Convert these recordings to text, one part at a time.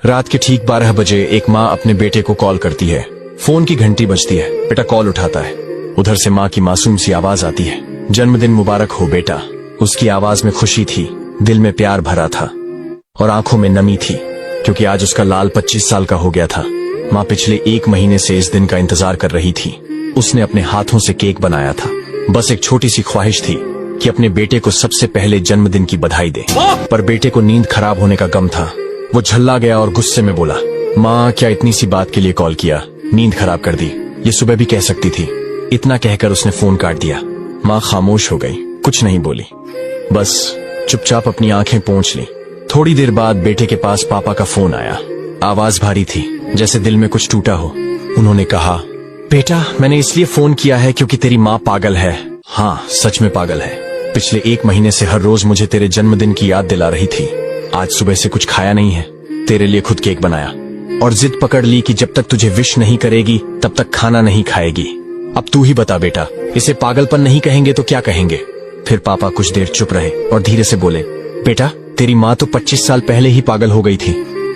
रात के ठीक 12 बजे एक माँ अपने बेटे को कॉल करती है। फोन की घंटी बजती है। बेटा कॉल उठाता है। उधर से माँ की मासूम सी आवाज आती है, जन्मदिन मुबारक हो बेटा। उसकी आवाज में खुशी थी, दिल में प्यार भरा था और आंखों में नमी थी, क्योंकि आज उसका लाल 25 साल का हो गया था। माँ पिछले 1 महीने से इस दिन का इंतजार कर रही थी। उसने अपने हाथों से केक बनाया था। बस एक छोटी सी ख्वाहिश थी कि अपने बेटे को सबसे पहले जन्मदिन की बधाई दे। पर बेटे को नींद खराब होने का गम था। वो झल्ला गया और गुस्से में बोला, माँ क्या इतनी सी बात के लिए कॉल किया, नींद खराब कर दी, ये सुबह भी कह सकती थी। इतना कहकर उसने फोन काट दिया। माँ खामोश हो गई, कुछ नहीं बोली, बस चुपचाप अपनी आंखें पोंछ ली। थोड़ी देर बाद बेटे के पास पापा का फोन आया। आवाज भारी थी, जैसे दिल में कुछ टूटा हो। उन्होंने कहा, बेटा मैंने इसलिए फोन किया है क्योंकि तेरी माँ पागल है। हाँ सच में पागल है। पिछले 1 महीने से हर रोज मुझे तेरे जन्मदिन की याद दिला रही थी। आज सुबह से कुछ खाया नहीं है, तेरे लिए खुद केक बनाया और जिद पकड़ ली कि जब तक तुझे विश नहीं करेगी तब तक खाना नहीं खाएगी। अब तू ही बता बेटा, इसे पागलपन नहीं कहेंगे तो क्या कहेंगे। फिर पापा कुछ देर चुप रहे और धीरे से बोले, बेटा तेरी माँ तो 25 साल पहले ही पागल हो गई थी।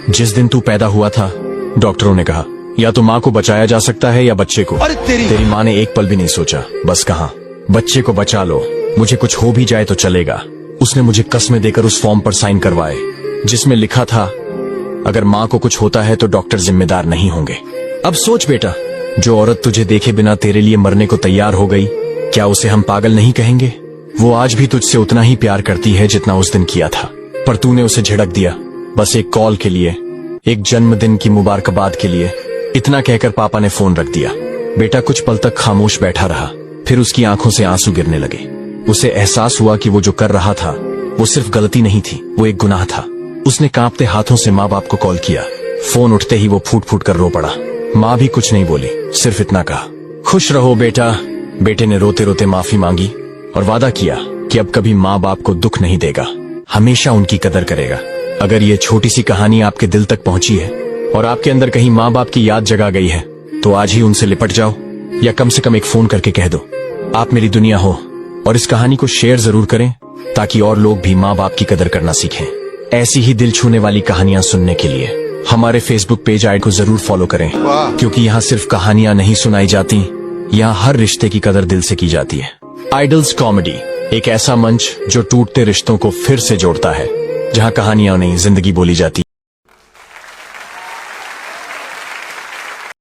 जिस दिन तू पैदा हुआ था डॉक्टरों ने कहा या तो माँ को बचाया जा सकता है या बच्चे को। तेरी माँ ने एक पल भी नहीं सोचा, बस कहा बच्चे को बचा लो, मुझे कुछ हो भी जाए तो चलेगा। उसने मुझे कस्में देकर उस फॉर्म पर साइन करवाए जिसमें लिखा था अगर माँ को कुछ होता है तो डॉक्टर जिम्मेदार नहीं होंगे। अब सोच बेटा, जो औरत तुझे देखे बिना तेरे लिए मरने को तैयार हो गई, क्या उसे हम पागल नहीं कहेंगे। वो आज भी तुझसे उतना ही प्यार करती है जितना उस दिन किया था, पर तूने उसे झिड़क दिया बस एक कॉल के लिए, एक जन्मदिन की मुबारकबाद के लिए। इतना कहकर पापा ने फोन रख दिया। बेटा कुछ पल तक खामोश बैठा रहा, फिर उसकी आंखों से आंसू गिरने लगे। उसे एहसास हुआ कि वो जो कर रहा था वो सिर्फ गलती नहीं थी, वो एक गुनाह था। उसने कांपते हाथों से माँ बाप को कॉल किया। फोन उठते ही वो फूट फूट कर रो पड़ा। माँ भी कुछ नहीं बोली, सिर्फ इतना कहा, खुश रहो बेटा। बेटे ने रोते रोते माफी मांगी और वादा किया कि अब कभी माँ बाप को दुख नहीं देगा, हमेशा उनकी कदर करेगा। अगर ये छोटी सी कहानी आपके दिल तक पहुंची है और आपके अंदर कहीं माँ बाप की याद जगा गई है तो आज ही उनसे लिपट जाओ, या कम से कम एक फोन करके कह दो आप मेरी दुनिया हो। और इस कहानी को शेयर जरूर करें ताकि और लोग भी माँ बाप की कदर करना सीखें। ऐसी ही दिल छूने वाली कहानियां सुनने के लिए हमारे फेसबुक पेज आइड को जरूर फॉलो करें, क्योंकि यहाँ सिर्फ कहानियां नहीं सुनाई जाती, यहाँ हर रिश्ते की कदर दिल से की जाती है। आइडल्स कॉमेडी एक ऐसा मंच जो टूटते रिश्तों को फिर से जोड़ता है, जहाँ कहानियां नहीं जिंदगी बोली जाती।